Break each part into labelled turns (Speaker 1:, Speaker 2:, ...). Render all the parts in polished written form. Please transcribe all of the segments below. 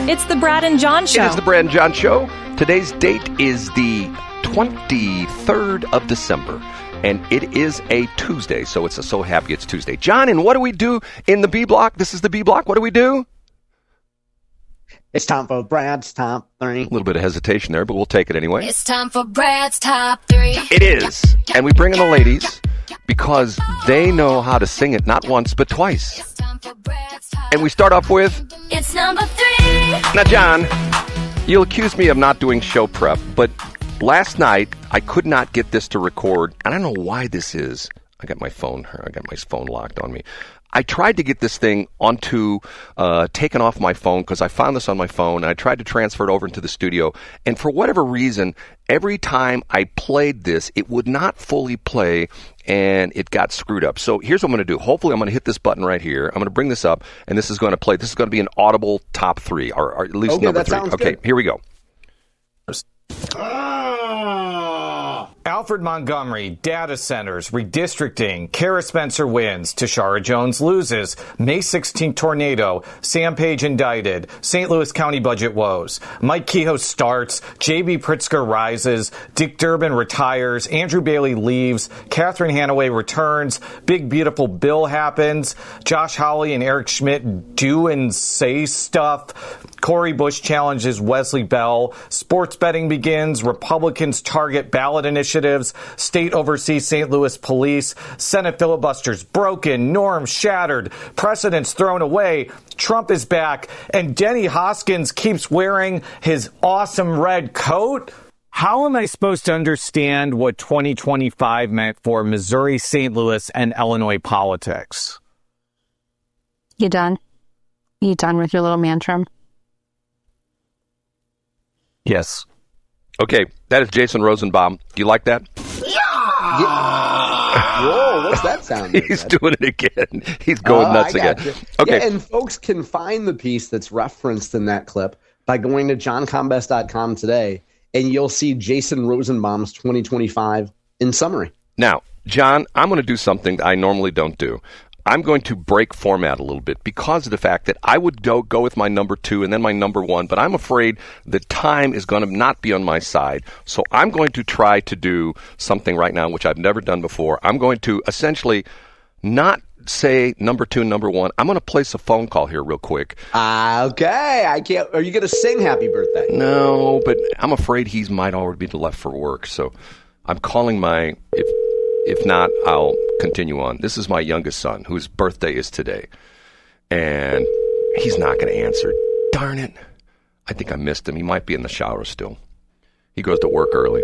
Speaker 1: It's the Brad and John Show.
Speaker 2: It is the Brad and John Show. Today's date is the 23rd of December, and it is a Tuesday, so it's so happy it's Tuesday. John, and what do we do in the B Block? This is the B Block. What do we do?
Speaker 3: It's time for Brad's Top 3.
Speaker 2: A little bit of hesitation there, but we'll take it anyway.
Speaker 4: It's time for Brad's Top 3.
Speaker 2: It is. And we bring in the ladies because they know how to sing it not once, but twice.
Speaker 4: It's time for Brad's Top.
Speaker 2: And we start off with...
Speaker 4: It's number 3.
Speaker 2: Now, John, you'll accuse me of not doing show prep, but last night I could not get this to record. And I don't know why this is. I got my phone locked on me. I tried to get this thing taken off my phone because I found this on my phone, and I tried to transfer it over into the studio. And for whatever reason, every time I played this, it would not fully play, and it got screwed up. So here's what I'm going to do. Hopefully, I'm going to hit this button right here. I'm going to bring this up, and this is going to play. This is going to be an audible top 3, or at least number 3. Okay,
Speaker 3: good.
Speaker 2: Here we go.
Speaker 5: Alfred Montgomery, data centers, redistricting, Kara Spencer wins, Tashara Jones loses, May 16th tornado, Sam Page indicted, St. Louis County budget woes, Mike Kehoe starts, J.B. Pritzker rises, Dick Durbin retires, Andrew Bailey leaves, Catherine Hanaway returns, Big Beautiful Bill happens, Josh Hawley and Eric Schmidt do and say stuff, Cori Bush challenges Wesley Bell, sports betting begins, Republicans target ballot initiatives, state oversees St. Louis police, Senate filibusters broken, norms shattered, precedents thrown away, Trump is back, and Denny Hoskins keeps wearing his awesome red coat? How am I supposed to understand what 2025 meant for Missouri, St. Louis, and Illinois politics?
Speaker 6: You done? You done with your little mantram?
Speaker 5: Yes.
Speaker 2: Okay, that is Jason Rosenbaum. Do you like that?
Speaker 3: Whoa, what's that sound?
Speaker 2: He's doing it again. He's going nuts again. Okay.
Speaker 3: Yeah, and folks can find the piece that's referenced in that clip by going to johncombest.com today, and you'll see Jason Rosenbaum's 2025 in summary.
Speaker 2: Now, John, I'm going to do something I normally don't do. I'm going to break format a little bit because of the fact that I would go with my number 2 and then my number 1, but I'm afraid the time is going to not be on my side. So I'm going to try to do something right now, which I've never done before. I'm going to essentially not say number 2, number 1. I'm going to place a phone call here real quick.
Speaker 3: Okay. I can't. Are you going to sing happy birthday?
Speaker 2: No, but I'm afraid he might already be left for work. So I'm calling If not, I'll continue on. This is my youngest son, whose birthday is today. And he's not going to answer. Darn it. I think I missed him. He might be in the shower still. He goes to work early.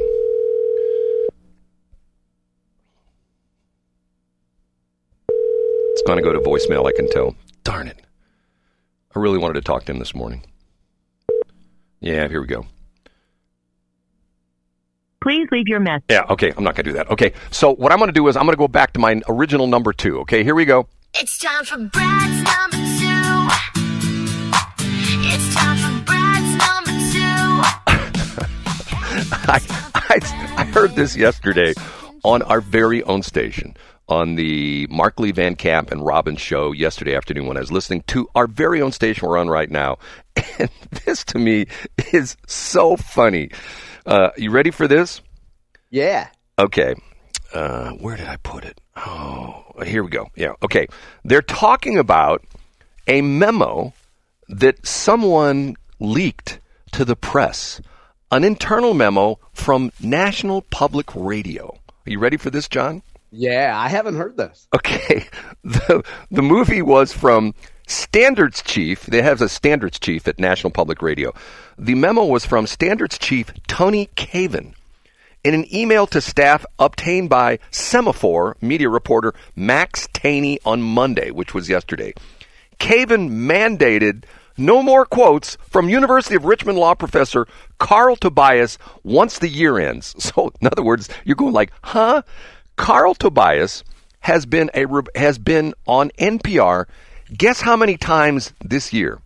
Speaker 2: It's going to go to voicemail, I can tell. Darn it. I really wanted to talk to him this morning. Yeah, here we go.
Speaker 7: Please leave your message.
Speaker 2: Yeah, okay, I'm not going to do that. Okay, so what I'm going to do is I'm going to go back to my original number 2. Okay, here we go.
Speaker 4: It's time for Brad's number 2. It's time for Brad's number 2.
Speaker 2: I heard this yesterday on our very own station, on the Mark Lee Van Camp and Robin show yesterday afternoon when I was listening to our very own station we're on right now. And this, to me, is so funny. You ready for this?
Speaker 3: Yeah.
Speaker 2: Okay. Where did I put it? Oh, here we go. Yeah. Okay. They're talking about a memo that someone leaked to the press, an internal memo from National Public Radio. Are you ready for this, John?
Speaker 3: Yeah, I haven't heard this.
Speaker 2: Okay. The movie was from Standards Chief. They have a Standards Chief at National Public Radio. The memo was from Standards Chief Tony Caven in an email to staff obtained by Semaphore media reporter Max Taney on Monday, which was yesterday. Caven mandated no more quotes from University of Richmond law professor Carl Tobias once the year ends. So, in other words, you're going like, huh? Carl Tobias has been on NPR. Guess how many times this year?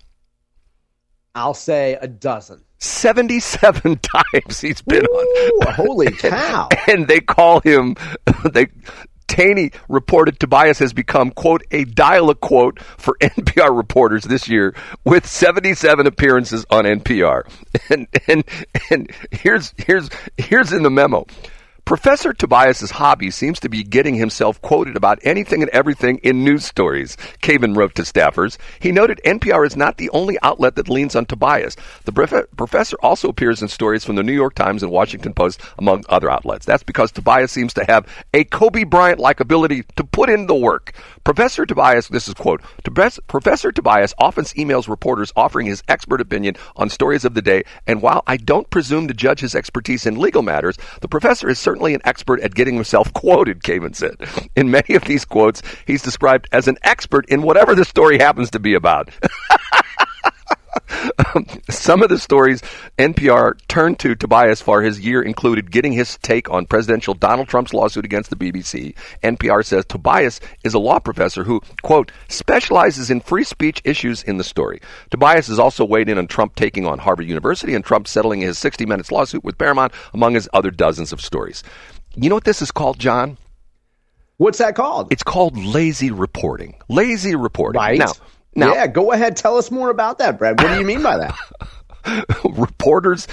Speaker 3: I'll say a dozen.
Speaker 2: 77 times he's been on.
Speaker 3: Holy cow.
Speaker 2: And they call him, Taney reported Tobias has become, quote, a dial-a-quote for NPR reporters this year with 77 appearances on NPR. And here's in the memo. Professor Tobias's hobby seems to be getting himself quoted about anything and everything in news stories, Caven wrote to staffers. He noted NPR is not the only outlet that leans on Tobias. The professor also appears in stories from the New York Times and Washington Post, among other outlets. That's because Tobias seems to have a Kobe Bryant-like ability to put in the work. Professor Tobias, this is quote, Professor Tobias often emails reporters offering his expert opinion on stories of the day, and while I don't presume to judge his expertise in legal matters, the professor is certainly an expert at getting himself quoted, Caven said. In many of these quotes, he's described as an expert in whatever the story happens to be about. Some of the stories NPR turned to Tobias for his year included getting his take on presidential Donald Trump's lawsuit against the BBC. NPR says Tobias is a law professor who, quote, specializes in free speech issues in the story. Tobias has also weighed in on Trump taking on Harvard University and Trump settling his 60 Minutes lawsuit with Paramount, among his other dozens of stories. You know what this is called, John?
Speaker 3: What's that called?
Speaker 2: It's called lazy reporting. Lazy reporting.
Speaker 3: Right.
Speaker 2: Now,
Speaker 3: yeah, go ahead. Tell us more about that, Brad. What do you mean by that?
Speaker 2: Reporters,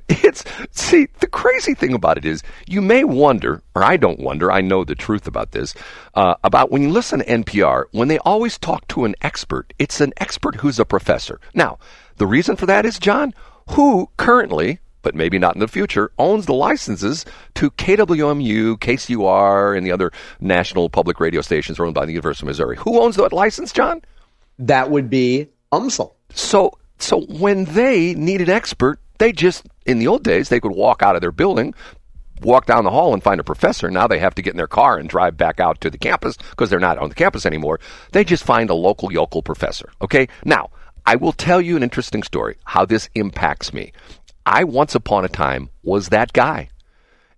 Speaker 2: the crazy thing about it is you may wonder, or I don't wonder, I know the truth about this, about when you listen to NPR, when they always talk to an expert, it's an expert who's a professor. Now, the reason for that is, John, who currently, but maybe not in the future, owns the licenses to KWMU, KCUR, and the other national public radio stations owned by the University of Missouri. Who owns that license, John?
Speaker 3: That would be UMSL.
Speaker 2: So when they need an expert, they just, in the old days, they could walk out of their building, walk down the hall and find a professor. Now they have to get in their car and drive back out to the campus because they're not on the campus anymore. They just find a local yokel professor. Okay? Now, I will tell you an interesting story, how this impacts me. I, once upon a time, was that guy.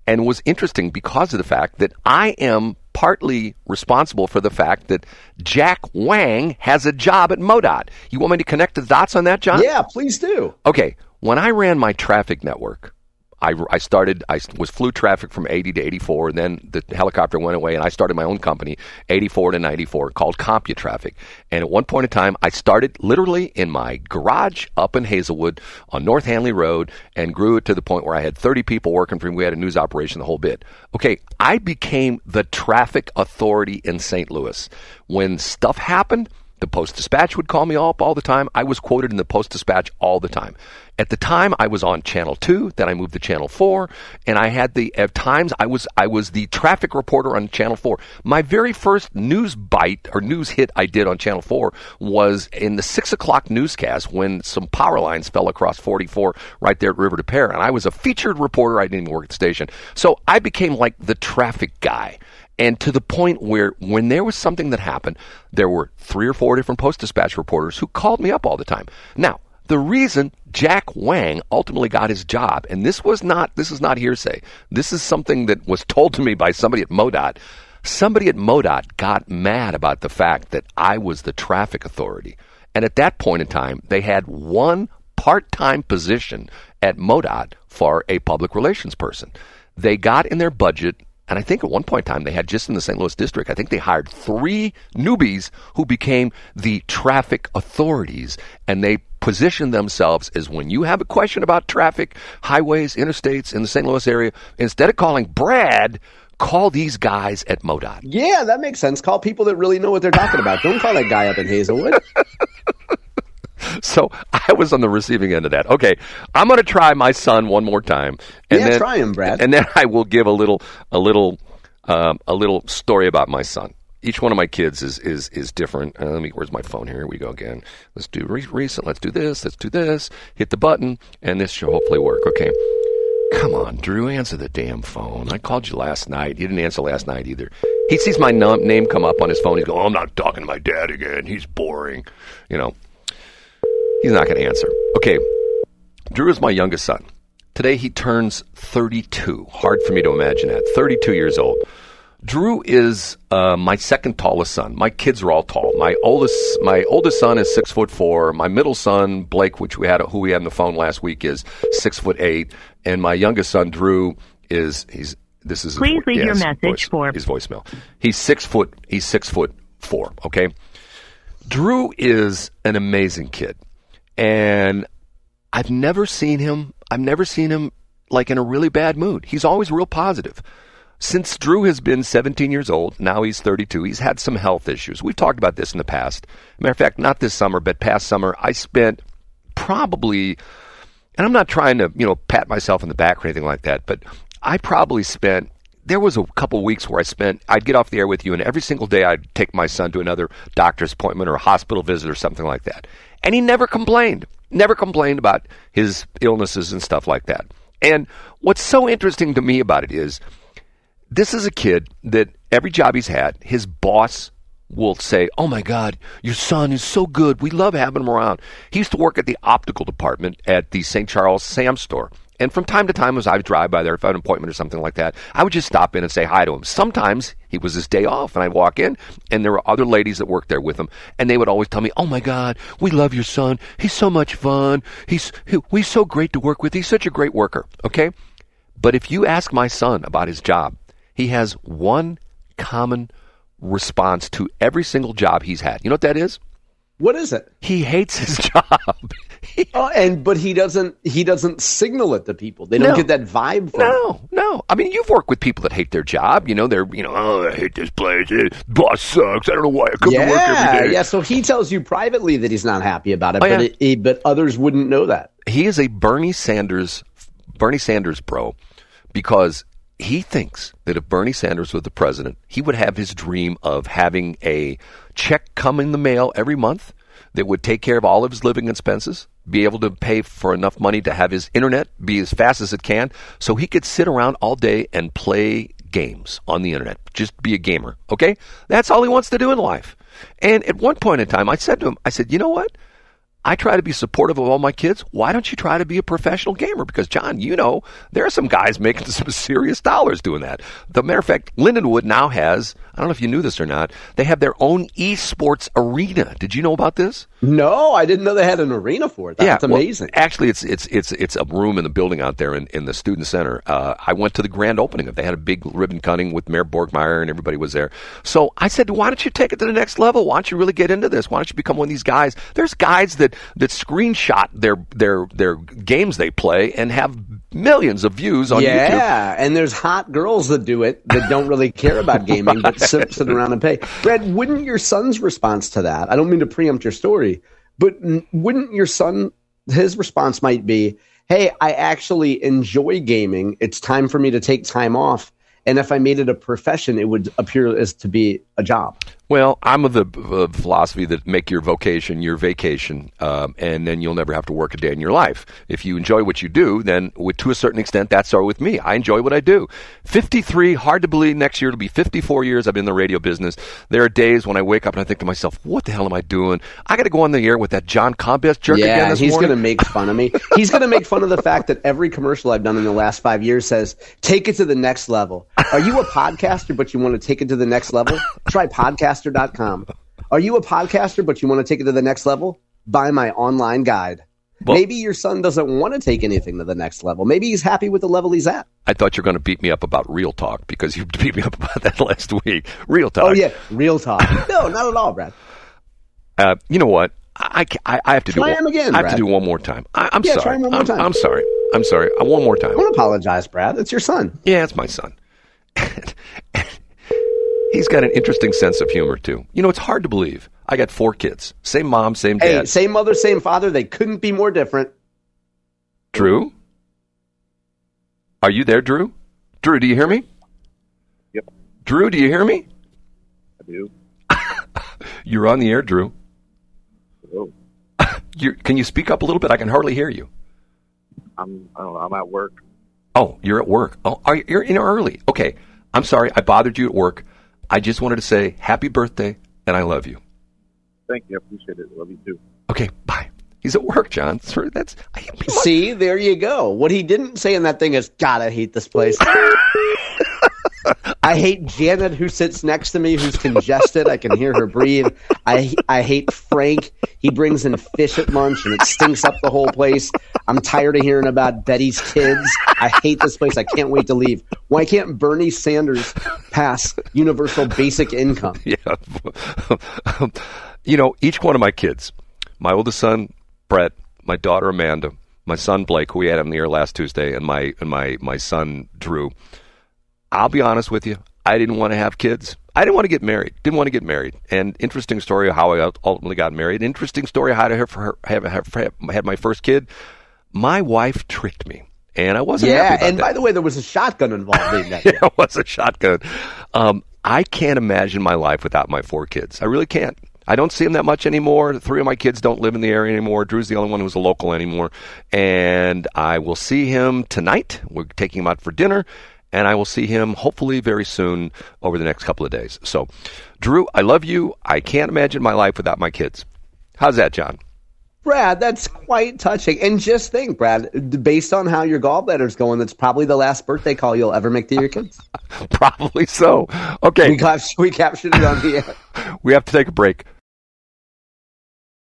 Speaker 2: And was interesting because of the fact that I am partly responsible for the fact that Jack Wang has a job at MoDOT. You want me to connect the dots on that, John?
Speaker 3: Yeah, please do.
Speaker 2: Okay. When I ran my traffic network, I was flew traffic from 80 to 84, and then the helicopter went away, and I started my own company, 84 to 94, called CompuTraffic. And at one point in time, I started literally in my garage up in Hazelwood on North Hanley Road and grew it to the point where I had 30 people working for me. We had a news operation, the whole bit. Okay, I became the traffic authority in St. Louis. When stuff happened, the Post-Dispatch would call me up all the time. I was quoted in the Post-Dispatch all the time. At the time, I was on Channel 2, then I moved to Channel 4, and I had at times, I was the traffic reporter on Channel 4. My very first news bite, or news hit I did on Channel 4 was in the 6 o'clock newscast when some power lines fell across 44 right there at River to Pear, and I was a featured reporter. I didn't even work at the station. So I became like the traffic guy. And to the point where when there was something that happened, there were 3 or 4 different Post-Dispatch reporters who called me up all the time. Now, the reason Jack Wang ultimately got his job, and this is not hearsay. This is something that was told to me by somebody at MoDOT. Somebody at MoDOT got mad about the fact that I was the traffic authority. And at that point in time, they had one part-time position at MoDOT for a public relations person. They got in their budget. And I think at one point in time, they had just in the St. Louis district, I think they hired 3 newbies who became the traffic authorities. And they positioned themselves as when you have a question about traffic, highways, interstates in the St. Louis area, instead of calling Brad, call these guys at MoDOT.
Speaker 3: Yeah, that makes sense. Call people that really know what they're talking about. Don't call that guy up in Hazelwood.
Speaker 2: So I was on the receiving end of that. Okay, I'm going to try my son one more time. And
Speaker 3: yeah,
Speaker 2: then,
Speaker 3: try him, Brad.
Speaker 2: And then I will give a little story about my son. Each one of my kids is different. Where's my phone? Here we go again. Let's do recent. Let's do this. Let's do this. Hit the button, and this should hopefully work. Okay. Come on, Drew, answer the damn phone. I called you last night. You didn't answer last night either. He sees my name come up on his phone. He's going, I'm not talking to my dad again. He's boring. You know. He's not going to answer. Okay, Drew is my youngest son. Today he turns 32. Hard for me to imagine that. 32 years old. Drew is my second tallest son. My kids are all tall. My oldest son is 6'4". My middle son, Blake, who we had on the phone last week, is 6'8", and my youngest son, Drew, he's This is
Speaker 1: Please leave your message for
Speaker 2: his voicemail. He's 6'4", okay? Drew is an amazing kid. And I've never seen him like in a really bad mood. He's always real positive. Since Drew has been 17 years old, now he's 32, he's had some health issues. We've talked about this in the past. Matter of fact, not this summer, but past summer, I spent probably, and I'm not trying to, pat myself in the back or anything like that, but I probably spent, there was a couple weeks where I'd get off the air with you, and every single day I'd take my son to another doctor's appointment or a hospital visit or something like that. And he never complained about his illnesses and stuff like that. And what's so interesting to me about it is, this is a kid that every job he's had, his boss will say, "Oh my God, your son is so good. We love having him around." He used to work at the optical department at the St. Charles Sam's store. And from time to time, as I would drive by there, if I had an appointment or something like that, I would just stop in and say hi to him. Sometimes he was his day off, and I'd walk in, and there were other ladies that worked there with him, and they would always tell me, "Oh my God, we love your son. He's so much fun. He's so great to work with. He's such a great worker." Okay? But if you ask my son about his job, he has one common response to every single job he's had. You know what that is?
Speaker 3: What is it?
Speaker 2: He hates his job.
Speaker 3: But he doesn't signal it to people. They don't get that vibe from him.
Speaker 2: No. I mean, you've worked with people that hate their job. They're, "Oh, I hate this place. Boss sucks. I don't know why I come to work every day."
Speaker 3: Yeah, so he tells you privately that he's not happy about it, but others wouldn't know that.
Speaker 2: He is a Bernie Sanders bro, because he thinks that if Bernie Sanders was the president, he would have his dream of having a check come in the mail every month that would take care of all of his living expenses, be able to pay for enough money to have his internet be as fast as it can, so he could sit around all day and play games on the internet. Just be a gamer, okay? That's all he wants to do in life. And at one point in time, I said to him, "You know what? I try to be supportive of all my kids. Why don't you try to be a professional gamer?" Because, John, there are some guys making some serious dollars doing that. The matter of fact, Lindenwood now has, I don't know if you knew this or not, they have their own esports arena. Did you know about this?
Speaker 3: No, I didn't know they had an arena for it. That's amazing.
Speaker 2: Actually, it's a room in the building out there in the student center. I went to the grand opening of it. They had a big ribbon cutting with Mayor Borgmeyer, and everybody was there. So I said, "Why don't you take it to the next level? Why don't you really get into this? Why don't you become one of these guys?" There's guys that screenshot their games they play and have millions of views on YouTube.
Speaker 3: Yeah, and there's hot girls that do it that don't really care about gaming but sit around and pay. Brad, wouldn't your son's response to that, I don't mean to preempt your story, but wouldn't your son, his response might be, "Hey, I actually enjoy gaming. It's time for me to take time off. And if I made it a profession, it would appear as to be a job."
Speaker 2: Well, I'm of the philosophy that make your vocation your vacation, and then you'll never have to work a day in your life. If you enjoy what you do, then to a certain extent, that's so with me. I enjoy what I do. 53, hard to believe, next year it'll be 54 years I've been in the radio business. There are days when I wake up and I think to myself, what the hell am I doing? I got to go on the air with that John Combest jerk again this morning.
Speaker 3: Yeah, he's going to make fun of me. He's going to make fun of the fact that every commercial I've done in the last 5 years says, "Take it to the next level." Are you a podcaster but you want to take it to the next level? Try podcaster.com. Are you a podcaster but you want to take it to the next level? Buy my online guide. Well, maybe your son doesn't want to take anything to the next level. Maybe he's happy with the level he's at.
Speaker 2: I thought you were going to beat me up about Real Talk because you beat me up about that last week. Real Talk.
Speaker 3: Oh, yeah. Real Talk. No, not at all, Brad.
Speaker 2: You know what? I have to
Speaker 3: try him again,
Speaker 2: I have to do one more time. I'm sorry.
Speaker 3: Try him one more time.
Speaker 2: I'm sorry. One more time.
Speaker 3: Don't apologize, Brad. It's your son.
Speaker 2: Yeah, it's my son. He's got an interesting sense of humor, too. It's hard to believe. I got 4 kids. Same mom, same dad.
Speaker 3: Hey, same mother, same father. They couldn't be more different.
Speaker 2: Drew? Are you there, Drew? Drew, do you hear me?
Speaker 7: Yep.
Speaker 2: Drew, do you hear me?
Speaker 7: I do.
Speaker 2: You're on the air, Drew.
Speaker 7: Hello.
Speaker 2: Can you speak up a little bit? I can hardly hear you.
Speaker 7: I don't know. I'm at work.
Speaker 2: Oh, you're at work. Oh, you're in early. Okay. I'm sorry. I bothered you at work. I just wanted to say happy birthday, and I love you.
Speaker 7: Thank you. I appreciate it. Love you, too.
Speaker 2: Okay, bye. He's at work, John.
Speaker 3: See, there you go. What he didn't say in that thing is, God, I hate this place. I hate Janet, who sits next to me, who's congested. I can hear her breathe. I hate Frank. He brings in fish at lunch, and it stinks up the whole place. I'm tired of hearing about Betty's kids. I hate this place. I can't wait to leave. Why can't Bernie Sanders pass universal basic income?
Speaker 2: Yeah. Each one of my kids, my oldest son, Brett, my daughter, Amanda, my son, Blake, who we had on the air last Tuesday, and my son, Drew. I'll be honest with you. I didn't want to have kids. I didn't want to get married. And interesting story of how I ultimately got married. Interesting story how to have my first kid. My wife tricked me, and I wasn't happy about
Speaker 3: and
Speaker 2: that.
Speaker 3: by the way, there was a shotgun involved in that.
Speaker 2: Yeah, it was a shotgun. I can't imagine my life without my 4 kids. I really can't. I don't see them that much anymore. 3 of my kids don't live in the area anymore. Drew's the only one who's a local anymore. And I will see him tonight. We're taking him out for dinner. And I will see him hopefully very soon over the next couple of days. So, Drew, I love you. I can't imagine my life without my kids. How's that, John?
Speaker 3: Brad, that's quite touching. And just think, Brad, based on how your gallbladder's going, that's probably the last birthday call you'll ever make to your kids.
Speaker 2: Probably so. Okay.
Speaker 3: We captured it on the air.
Speaker 2: We have to take a break.